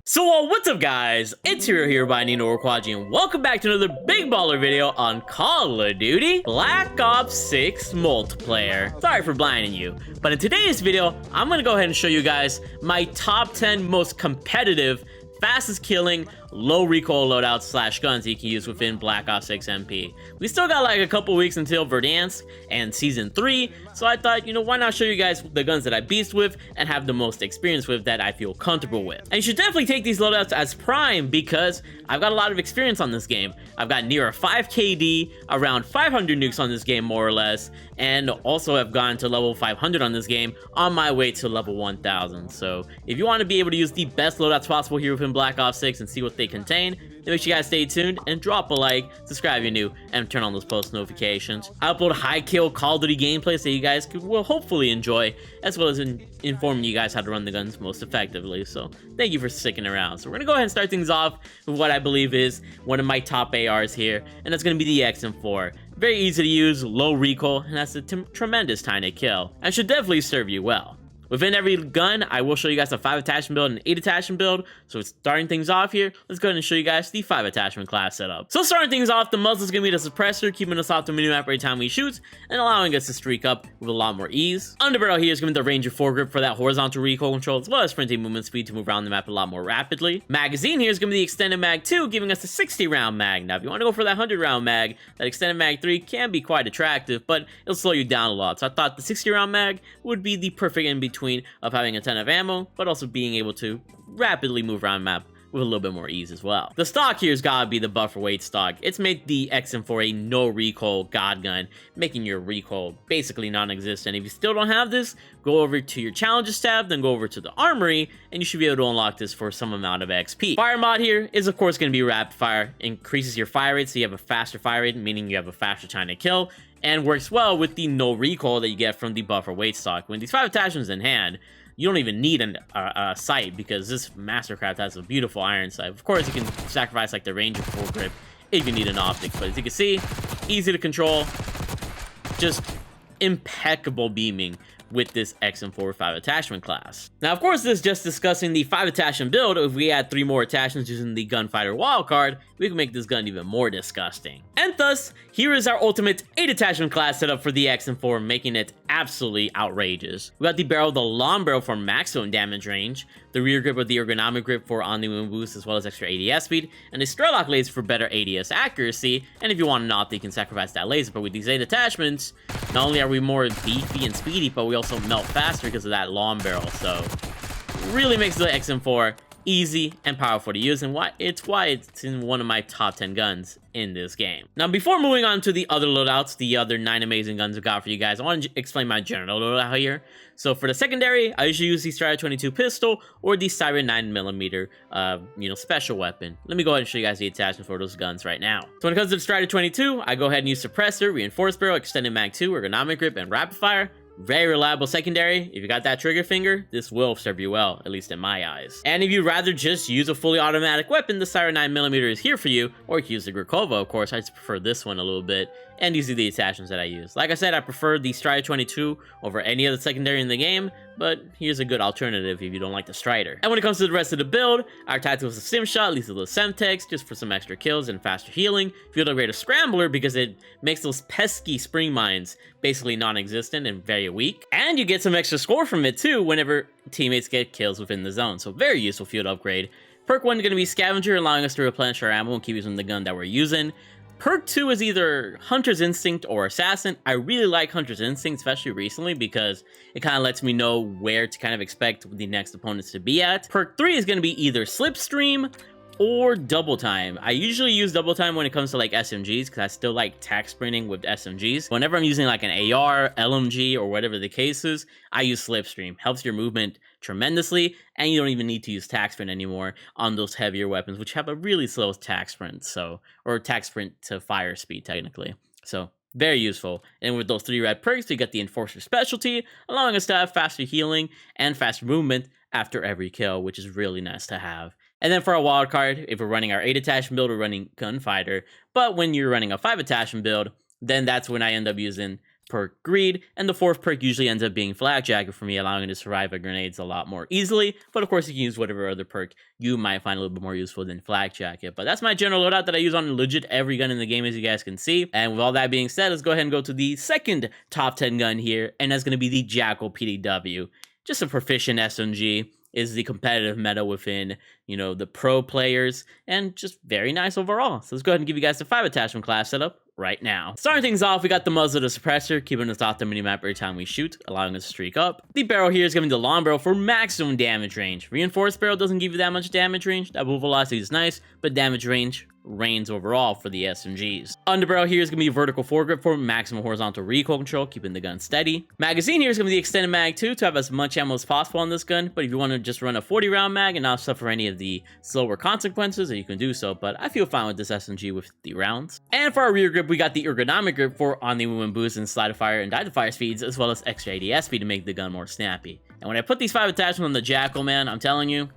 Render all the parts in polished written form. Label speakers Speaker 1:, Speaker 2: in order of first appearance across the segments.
Speaker 1: So what's up guys, it's Hero here by Nino Orquaji and welcome back to another big baller video on Call of Duty Black Ops 6 multiplayer. Sorry for blinding you, but in today's video, I'm gonna go ahead and show you guys my top 10 most competitive, fastest killing, low recoil loadouts slash guns you can use within Black Ops 6 MP. We still got like a couple weeks until Verdansk and Season 3, so I thought, why not show you guys the guns that I beast with and have the most experience with that I feel comfortable with. And you should definitely take these loadouts as prime because I've got a lot of experience on this game. I've got near a 5 KD, around 500 nukes on this game more or less, and also have gone to level 500 on this game on my way to level 1000. So if you want to be able to use the best loadouts possible here within Black Ops 6 and see what they contain, then make sure you guys stay tuned and drop a like, subscribe if you're new, and turn on those post notifications. I upload high kill Call of Duty gameplays that you guys will hopefully enjoy, as well as informing you guys how to run the guns most effectively. So thank you for sticking around. So we're gonna go ahead and start things off with what I believe is one of my top ARs here, and that's gonna be the XM4. Very easy to use, low recoil, and that's a tremendous time to kill, and should definitely serve you well. Within every gun, I will show you guys a 5 attachment build and an 8 attachment build. So starting things off here, let's go ahead and show you guys the 5 attachment class setup. So starting things off, the muzzle is going to be the suppressor, keeping us off the minimap every time we shoot, and allowing us to streak up with a lot more ease. Underbarrel here is going to be the Ranger foregrip for that horizontal recoil control, as well as sprinting movement speed to move around the map a lot more rapidly. Magazine here is going to be the extended mag 2, giving us a 60 round mag. Now if you want to go for that 100 round mag, that extended mag 3 can be quite attractive, but it'll slow you down a lot. So I thought the 60 round mag would be the perfect in between of having a ton of ammo, but also being able to rapidly move around the map with a little bit more ease as well. The stock here's gotta be the buffer weight stock. It's made the XM4 a no recoil god gun, making your recoil basically non-existent. If you still don't have this, go over to your challenges tab, then go over to the armory, and you should be able to unlock this for some amount of XP. Fire mod here is of course going to be rapid fire. Increases your fire rate, so you have a faster fire rate, meaning you have a faster time to kill, and works well with the no recoil that you get from the buffer weight stock. When these 5 attachments in hand, you don't even need a sight because this Mastercraft has a beautiful iron sight. Of course, you can sacrifice like the Ranger foregrip if you need an optic, but as you can see, easy to control, just impeccable beaming with this XM4 5 attachment class. Now, of course, this is just discussing the 5 attachment build. If we add 3 more attachments using the Gunfighter wildcard, we can make this gun even more disgusting. And thus, here is our ultimate 8 attachment class setup for the XM4, making it absolutely outrageous. We got the barrel, the long barrel for maximum damage range, the rear grip with the ergonomic grip for on-the-move boost as well as extra ADS speed, and the Strelok laser for better ADS accuracy. And if you want an optic, you can sacrifice that laser, but with these 8 attachments, not only are we more beefy and speedy, but we also melt faster because of that long barrel. So really makes the XM4 easy and powerful to use, and why it's in one of my top 10 guns in this game. Now, before moving on to the other loadouts, the other 9 amazing guns I got for you guys, I want to explain my general loadout here. So for the secondary, I usually use the Strider 22 pistol or the Cypher 9mm, special weapon. Let me go ahead and show you guys the attachment for those guns right now. So when it comes to the Strider 22, I go ahead and use suppressor, reinforced barrel, extended mag 2, ergonomic grip, and rapid fire. Very reliable secondary. If you got that trigger finger, this will serve you well, at least in my eyes. And if you'd rather just use a fully automatic weapon, the Cypher 9mm is here for you, or you can use the Grakova, of course. I just prefer this one a little bit, and these are the attachments that I use. Like I said, I prefer the Strider 22 over any other secondary in the game, but here's a good alternative if you don't like the Strider. And when it comes to the rest of the build, our tactical is a Sim Shot, lethal the Semtex, just for some extra kills and faster healing. Field upgrade a Scrambler because it makes those pesky spring mines basically non-existent and very weak. And you get some extra score from it too whenever teammates get kills within the zone. So very useful field upgrade. Perk 1 is going to be Scavenger, allowing us to replenish our ammo and keep using the gun that we're using. Perk 2 is either Hunter's Instinct or Assassin. I really like Hunter's Instinct, especially recently, because it kind of lets me know where to kind of expect the next opponents to be at. Perk 3 is going to be either Slipstream or Double Time. I usually use Double Time when it comes to like SMGs because I still like tac sprinting with SMGs. Whenever I'm using like an AR, LMG, or whatever the case is, I use Slipstream. Helps your movement tremendously, and you don't even need to use tac sprint anymore on those heavier weapons, which have a really slow tac sprint, or tac sprint to fire speed technically. So very useful. And with those 3 red perks, we get the Enforcer specialty, allowing us to have faster healing and faster movement after every kill, which is really nice to have. And then for our wild card, if we're running our 8 attachment build, we're running Gunfighter. But when you're running a 5 attachment build, then that's when I end up using perk Greed, and the fourth perk usually ends up being Flak Jacket for me, allowing it to survive grenades a lot more easily. But of course, you can use whatever other perk you might find a little bit more useful than Flak Jacket. But that's my general loadout that I use on legit every gun in the game, as you guys can see. And with all that being said, let's go ahead and go to the second top 10 gun here, and that's going to be the Jackal PDW. Just a proficient SMG. Is the competitive meta within, you know, the pro players, and just very nice overall. So let's go ahead and give you guys the 5 attachment class setup right now. Starting things off, we got the muzzle to suppressor, keeping us off the minimap every time we shoot, allowing us to streak up. The barrel here is giving the long barrel for maximum damage range. Reinforced barrel doesn't give you that much damage range. That move velocity is nice, but damage range reigns overall for the SMGs. Underbarrel here is going to be vertical foregrip for maximum horizontal recoil control, keeping the gun steady. Magazine here is going to be the extended mag too, to have as much ammo as possible on this gun, but if you want to just run a 40 round mag and not suffer any of the slower consequences, you can do so, but I feel fine with this SMG with the rounds. And for our rear grip, we got the ergonomic grip for on the movement boost and slide of fire and die to fire speeds, as well as extra ADS speed to make the gun more snappy. And when I put these 5 attachments on the Jackal, man, I'm telling you,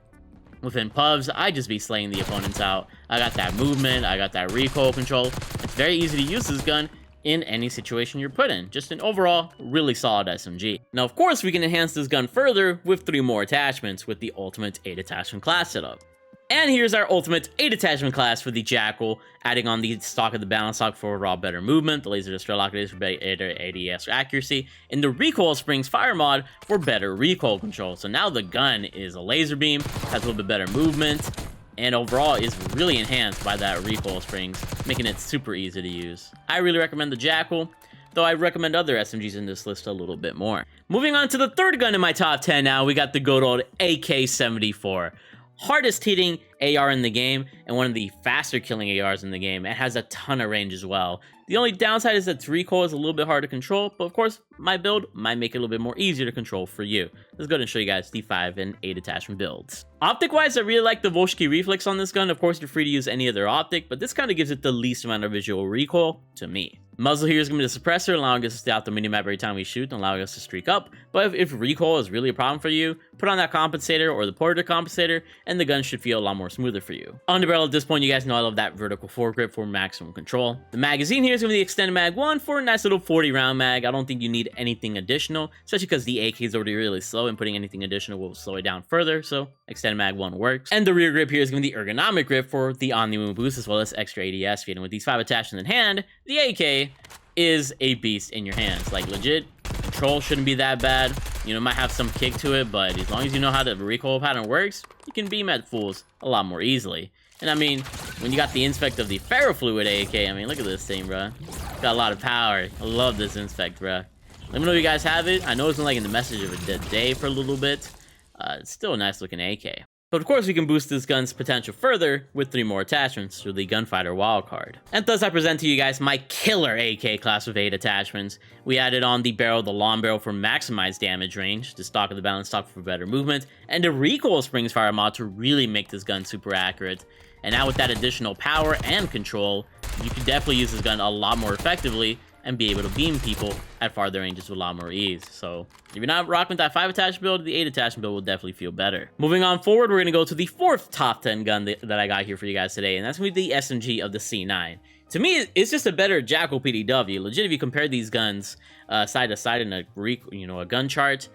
Speaker 1: within pubs, I just be slaying the opponents out. I got that movement, I got that recoil control. It's very easy to use this gun in any situation you're put in. Just an overall really solid SMG. Now, of course, we can enhance this gun further with 3 more attachments with the ultimate 8 attachment class setup. And here's our ultimate 8 attachment class for the Jackal, adding on the stock of the balance stock for overall better movement, the laser destroy lock for better ADS accuracy, and the recoil springs fire mod for better recoil control. So now the gun is a laser beam, has a little bit better movement, and overall is really enhanced by that recoil springs, making it super easy to use. I really recommend the Jackal, though I recommend other SMGs in this list a little bit more. Moving on to the third gun in my top 10 now, we got the good old AK-74. Hardest hitting AR in the game, and one of the faster killing ARs in the game. It has a ton of range as well. The only downside is that its recoil is a little bit hard to control, but of course, my build might make it a little bit more easier to control for you. Let's go ahead and show you guys the 5 and 8 attachment builds. Optic-wise, I really like the Volsky Reflex on this gun. Of course, you're free to use any other optic, but this kind of gives it the least amount of visual recoil to me. Muzzle here is going to be the suppressor, allowing us to stay out the minimap every time we shoot and allowing us to streak up. But if recoil is really a problem for you, put on that compensator or the porter compensator, and the gun should feel a lot more smoother for you. Underbarrel, at this point, you guys know I love that vertical foregrip for maximum control. The magazine here is going to be the extended mag 1 for a nice little 40 round mag. I don't think you need anything additional, especially because the AK is already really slow, and putting anything additional will slow it down further, so extended mag 1 works. And the rear grip here is going to be the ergonomic grip for the on-the-move boost, as well as extra ADS speed. And with these 5 attachments in hand, the AK is a beast in your hands. Like, legit, control shouldn't be that bad. You know, it might have some kick to it, but as long as you know how the recoil pattern works, you can beam at fools a lot more easily. And I mean, when you got the inspect of the ferrofluid AK, I mean, look at this thing, bro. Got a lot of power. I love this inspect, bro. Let me know if you guys have it. I know it's been like in the message of the day for a little bit. It's still a nice looking AK. But of course, we can boost this gun's potential further with 3 more attachments through the Gunfighter wildcard. And thus I present to you guys my killer AK class with 8 attachments. We added on the barrel, the long barrel for maximized damage range, the stock of the balance stock for better movement, and the recoil springs fire mod to really make this gun super accurate. And now with that additional power and control, you can definitely use this gun a lot more effectively and be able to beam people at farther ranges with a lot more ease. So if you're not rocking with that 5 attachment build, the 8 attachment build will definitely feel better. Moving on forward, we're going to go to the 4th top 10 gun that I got here for you guys today, and that's going to be the SMG of the C9. To me, it's just a better Jackal PDW. Legit, if you compare these guns side to side in a gun chart,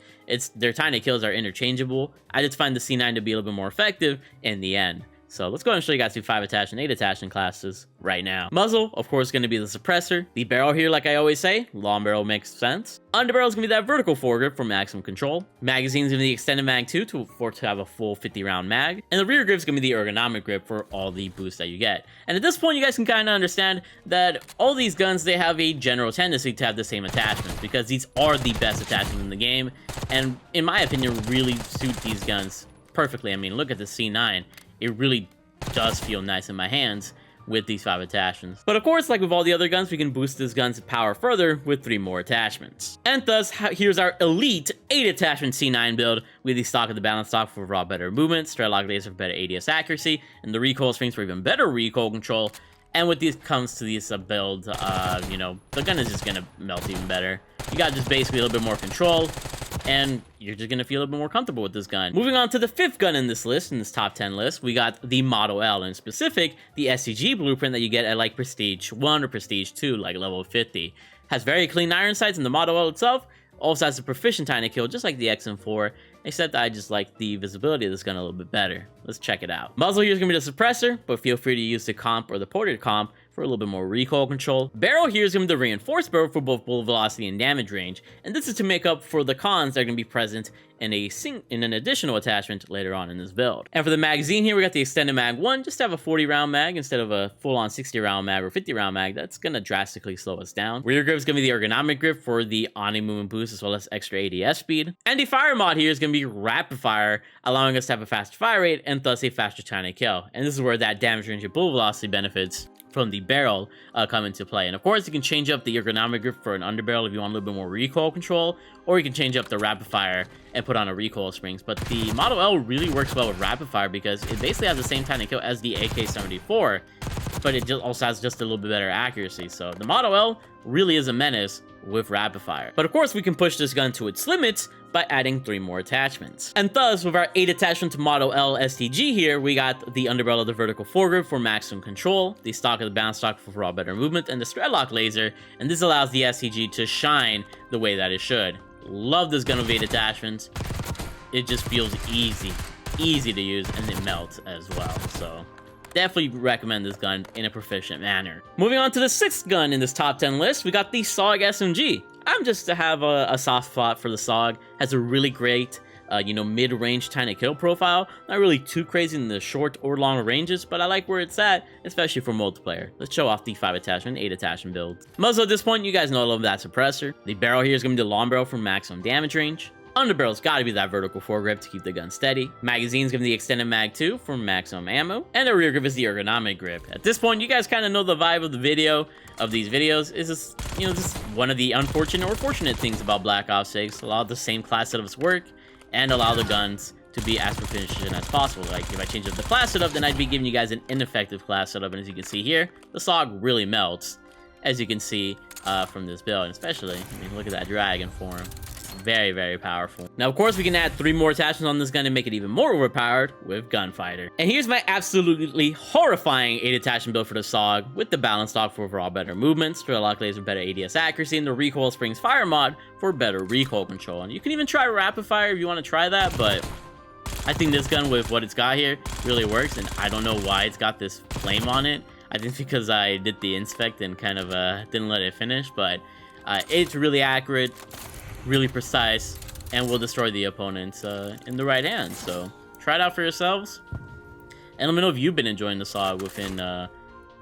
Speaker 1: their tiny kills are interchangeable. I just find the C9 to be a little bit more effective in the end. So let's go ahead and show you guys the 5 attachment, 8 attachment classes right now. Muzzle, of course, going to be the suppressor. The barrel here, like I always say, long barrel makes sense. Underbarrel is going to be that vertical foregrip for maximum control. Magazine is going to be the extended mag 2 to have a full 50 round mag. And the rear grip is going to be the ergonomic grip for all the boosts that you get. And at this point, you guys can kind of understand that all these guns, they have a general tendency to have the same attachments, because these are the best attachments in the game. And in my opinion, really suit these guns perfectly. I mean, look at the C9. It really does feel nice in my hands with these 5 attachments. But of course, like with all the other guns, we can boost this gun's power further with 3 more attachments. And thus, here's our elite 8 attachment C9 build with the stock of the balance stock for raw better movement, straight lock laser for better ADS accuracy, and the recoil springs for even better recoil control. And with these comes to this build, you know, the gun is just gonna melt even better. You got just basically a little bit more control, and you're just gonna feel a little bit more comfortable with this gun. Moving on to the 5th gun in this list, in this top 10 list, we got the Model L, and in specific, the SCG blueprint that you get at like Prestige 1 or Prestige 2, like level 50. Has very clean iron sights, and the Model L itself also has a proficient tiny kill, just like the XM4, except I just like the visibility of this gun a little bit better. Let's check it out. Muzzle here is going to be the suppressor, but feel free to use the comp or the ported comp for a little bit more recoil control. Barrel here is going to be the reinforced barrel for both bullet velocity and damage range, and this is to make up for the cons that are going to be present in an additional attachment later on in this build. And for the magazine here, we got the extended mag 1, just to have a 40 round mag instead of a full-on 60 round mag or 50 round mag. That's going to drastically slow us down. Rear grip is going to be the ergonomic grip for the on movement boost as well as extra ADS speed. And the fire mod here is going to be rapid fire, allowing us to have a faster fire rate and thus a faster tiny kill. And this is where that damage range and bullet velocity benefits from the barrel come into play. And of course, you can change up the ergonomic grip for an underbarrel if you want a little bit more recoil control, or you can change up the rapid fire and put on a recoil springs. But the Model L really works well with rapid fire because it basically has the same tiny kill as the AK-74, but it just also has just a little bit better accuracy. So the Model L really is a menace with rapid fire. But of course, we can push this gun to its limits by adding 3 more attachments. And thus, with our 8 attachment to Model L STG here, we got the underbarrel of the vertical foregrip for maximum control, the stock of the bounce stock for raw better movement, and the threadlock laser, and this allows the STG to shine the way that it should. Love this gun with 8 attachments. It just feels easy to use, and it melts as well. So definitely recommend this gun in a proficient manner. Moving on to the 6th gun in this top 10 list, we got the SOG SMG. I'm just to have a soft spot for the SOG. Has a really great, mid-range tiny kill profile. Not really too crazy in the short or long ranges, but I like where it's at, especially for multiplayer. Let's show off the 5 attachment, 8 attachment build. Muzzle at this point, you guys know I love that suppressor. The barrel here is going to be the long barrel for maximum damage range. Underbarrel's got to be that vertical foregrip to keep the gun steady. Magazine's gonna be the extended mag 2 for maximum ammo. And the rear grip is the ergonomic grip. At this point, you guys kind of know the vibe of the video, of these videos. Is this, just one of the unfortunate or fortunate things about Black Ops 6. Allow the same class setups work and allow the guns to be as proficient as possible. Like if I change up the class setup, then I'd be giving you guys an ineffective class setup. And as you can see here, the SOG really melts, as you can see from this build. And especially, look at that dragon form. Very, very powerful. Now, of course, we can add 3 more attachments on this gun and make it even more overpowered with Gunfighter. And here's my absolutely horrifying 8 attachment build for the SOG with the balance stock for overall better movement, threadlock laser better ADS accuracy, and the recoil springs fire mod for better recoil control. And you can even try rapid fire if you want to try that, but I think this gun with what it's got here really works, and I don't know why it's got this flame on it. I think because I did the inspect and kind of didn't let it finish, but it's really accurate, really precise, and will destroy the opponents in the right hands. So try it out for yourselves, and let me know if you've been enjoying the SOG within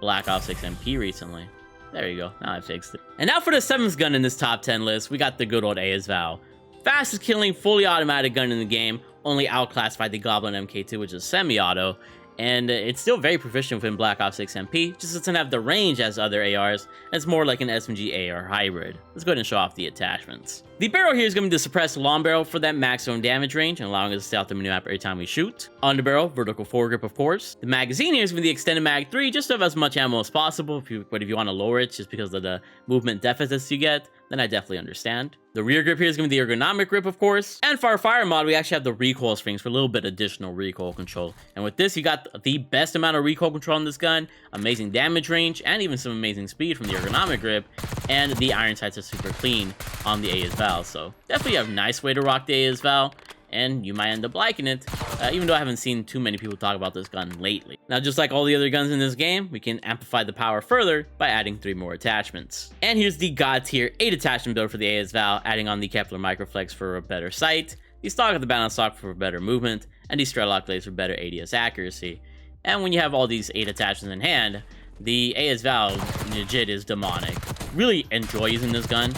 Speaker 1: Black Ops 6 MP recently. There you go, now I fixed it. And now for the 7th gun in this top 10 list, we got the good old ASVAL. Fastest killing fully automatic gun in the game, only outclassed by the Goblin MK2, which is semi-auto. And it's still very proficient within Black Ops 6 MP, just doesn't have the range as other ARs, and it's more like an SMG AR hybrid. Let's go ahead and show off the attachments. The barrel here is going to be the suppressed long barrel for that maximum damage range, and allowing us to stay off the minimap every time we shoot. Underbarrel, vertical foregrip, of course. The magazine here is going to be the extended mag 3, just to have as much ammo as possible, but if you want to lower it just because of the movement deficits you get, then I definitely understand. The rear grip here is going to be the ergonomic grip, of course. And for our fire mod, we actually have the recoil springs for a little bit additional recoil control. And with this, you got the best amount of recoil control on this gun, amazing damage range, and even some amazing speed from the ergonomic grip. And the iron sights are super clean on the ASVAL. So definitely a nice way to rock the ASVAL, and you might end up liking it, even though I haven't seen too many people talk about this gun lately. Now, just like all the other guns in this game, we can amplify the power further by adding 3 more attachments. And here's the God tier 8 attachment build for the ASVAL, adding on the Kepler Microflex for a better sight, the stock of the balance stock for better movement, and the threadlock laser for better ADS accuracy. And when you have all these 8 attachments in hand, the ASVAL legit is demonic. Really enjoy using this gun.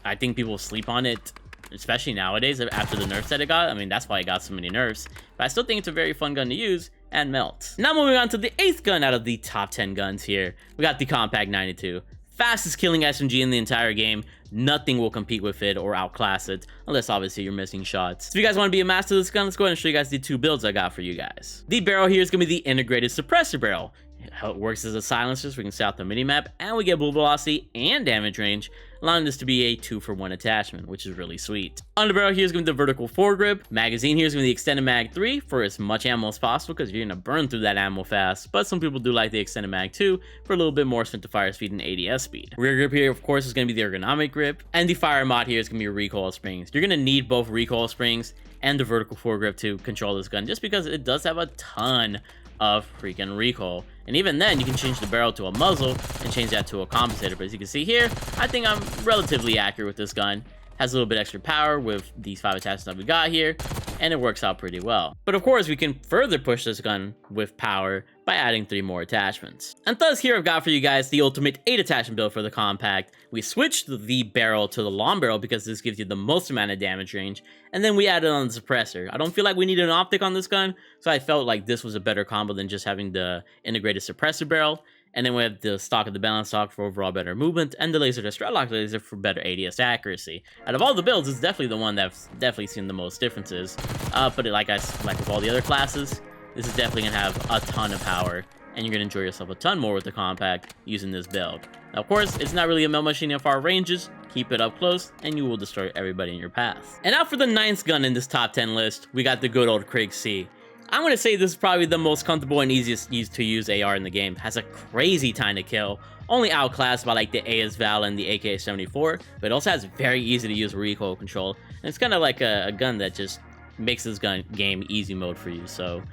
Speaker 1: I think people sleep on it, especially nowadays after the nerfs that it got. I mean, that's why it got so many nerfs, but I still think it's a very fun gun to use and melt. Now moving on to the 8th gun out of the top 10 guns here, we got the Kompakt 92. Fastest killing SMG in the entire game. Nothing will compete with it or outclass it, unless obviously you're missing shots. So if you guys want to be a master of this gun, let's go ahead and show you guys the 2 builds I got for you guys. The barrel here is going to be the integrated suppressor barrel. works as a silencer, so we can see out the minimap, and we get bullet velocity and damage range, allowing this to be a 2-for-1 attachment, which is really sweet. Underbarrel here is going to be the vertical foregrip. Magazine here is going to be the extended mag 3 for as much ammo as possible, because you're going to burn through that ammo fast, but some people do like the extended mag 2 for a little bit more sprint to fire speed and ADS speed. Rear grip here, of course, is going to be the ergonomic grip, and the fire mod here is going to be recoil springs. You're going to need both recoil springs and the vertical foregrip to control this gun, just because it does have a ton of freaking recoil. And even then, you can change the barrel to a muzzle and change that to a compensator. But as you can see here, I think I'm relatively accurate with this gun. Has a little bit extra power with these 5 attachments that we got here, and it works out pretty well. But of course, we can further push this gun with power by adding 3 more attachments. And thus, here I've got for you guys the ultimate 8 attachment build for the Kompakt. We switched the barrel to the long barrel because this gives you the most amount of damage range, and then we added on the suppressor. I don't feel like we needed an optic on this gun, so I felt like this was a better combo than just having the integrated suppressor barrel. And then we have the stock of the balance stock for overall better movement, and the laser to strut-lock laser for better ADS accuracy. Out of all the builds, it's definitely the one that's definitely seen the most differences. But like with all the other classes, this is definitely going to have a ton of power, and you're going to enjoy yourself a ton more with the Kompakt using this build. Now, of course, it's not really a melt machine in far ranges. Keep it up close, and you will destroy everybody in your path. And now for the 9th gun in this top 10 list, we got the good old Krig C. I'm going to say this is probably the most comfortable and easiest to use AR in the game. Has a crazy time to kill, only outclassed by like the AS Val and the AK-74, but it also has very easy to use recoil control. And it's kind of like a gun that just makes this game easy mode for you. So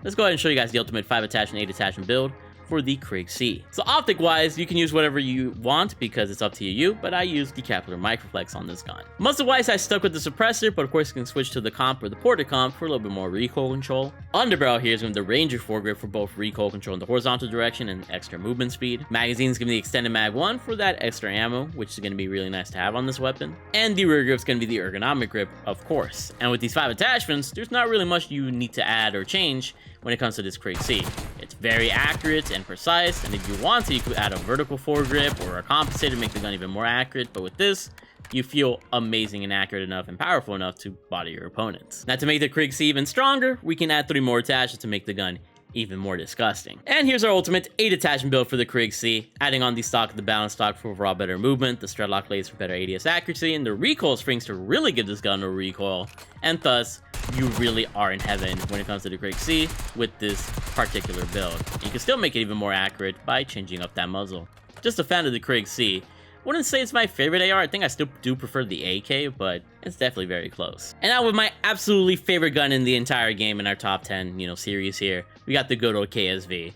Speaker 1: let's go ahead and show you guys the ultimate 5 attachment, 8 attachment build for the Krig C. So optic wise, you can use whatever you want because it's up to you, but I use decapilar microflex on this gun. Muzzle wise, I stuck with the suppressor, but of course you can switch to the comp or the ported comp for a little bit more recoil control. Underbarrel here is going to be the Ranger foregrip for both recoil control in the horizontal direction and extra movement speed. Magazine is going to be the extended mag 1 for that extra ammo, which is going to be really nice to have on this weapon. And the rear grip is going to be the ergonomic grip, of course. And with these 5 attachments, there's not really much you need to add or change when it comes to this Krig C. It's very accurate and precise, and if you want to, you could add a vertical foregrip or a compensator to make the gun even more accurate, but with this, you feel amazing and accurate enough and powerful enough to body your opponents. Now, to make the Krig C even stronger, we can add 3 more attachments to make the gun even more disgusting. And here's our ultimate 8 attachment build for the Krig C, adding on the stock of the balance stock for overall better movement, the strut-lock blades for better ADS accuracy, and the recoil springs to really give this gun a recoil, and thus, you really are in heaven when it comes to the Krig C with this particular build. You can still make it even more accurate by changing up that muzzle. Just a fan of the Krig C. Wouldn't say it's my favorite AR. I think I still do prefer the AK, but it's definitely very close. And now with my absolutely favorite gun in the entire game in our top 10, series here, we got the good old KSV.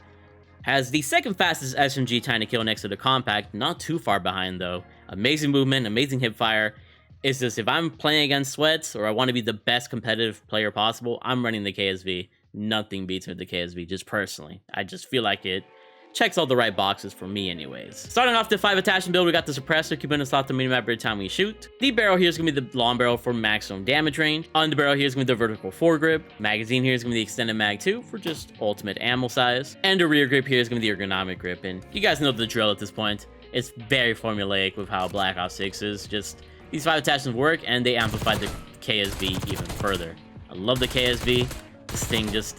Speaker 1: Has the second fastest SMG time to kill next to the Kompakt, not too far behind though. Amazing movement, amazing hip fire. It's just, if I'm playing against sweats or I want to be the best competitive player possible, I'm running the KSV. Nothing beats me with the KSV, just personally. I just feel like it checks all the right boxes for me anyways. Starting off the 5 attachment build, we got the suppressor, keeping us off the minimap every time we shoot. The barrel here is going to be the long barrel for maximum damage range. On the barrel here is going to be the vertical foregrip. Magazine here is going to be the extended mag 2 for just ultimate ammo size. And the rear grip here is going to be the ergonomic grip. And you guys know the drill at this point. It's very formulaic with how Black Ops 6 is. Just these 5 attachments work and they amplify the KSV even further. I love the KSV. This thing just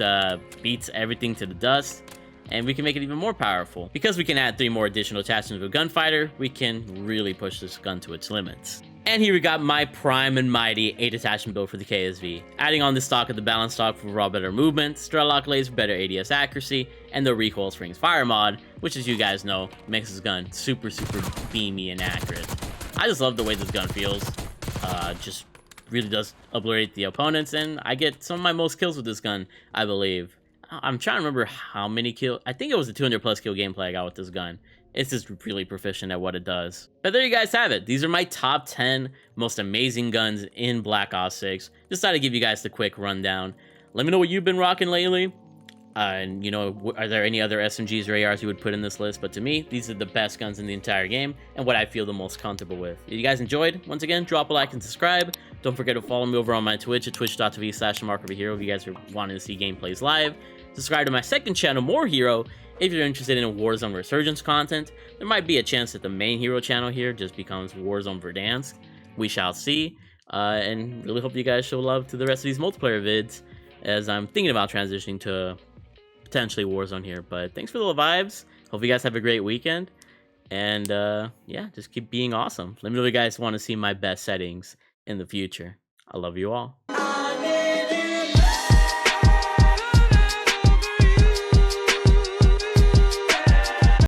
Speaker 1: beats everything to the dust. And we can make it even more powerful. Because we can add 3 more additional attachments to a gunfighter, we can really push this gun to its limits. And here we got my prime and mighty 8 attachment build for the KSV. Adding on the stock of the balance stock for raw better movement, strut-lock blades for better ADS accuracy, and the recoil springs fire mod, which as you guys know, makes this gun super beamy and accurate. I just love the way this gun feels. Just really does obliterate the opponents, and I get some of my most kills with this gun, I believe. I'm trying to remember how many kills. I think it was the 200 plus kill gameplay I got with this gun. It's just really proficient at what it does. But there you guys have it. These are my top 10 most amazing guns in Black Ops 6. Just thought I'd give you guys the quick rundown. Let me know what you've been rocking lately. And, are there any other SMGs or ARs you would put in this list? But to me, these are the best guns in the entire game and what I feel the most comfortable with. If you guys enjoyed, once again, drop a like and subscribe. Don't forget to follow me over on my Twitch at twitch.tv/themarkoverhero if you guys are wanting to see gameplays live. Subscribe to my second channel, More Hero, if you're interested in Warzone Resurgence content. There might be a chance that the main hero channel here just becomes Warzone Verdansk. We shall see. And really hope you guys show love to the rest of these multiplayer vids as I'm thinking about transitioning to potentially Warzone here. But thanks for the vibes. Hope you guys have a great weekend. And yeah, just keep being awesome. Let me know if you guys want to see my best settings in the future. I love you all.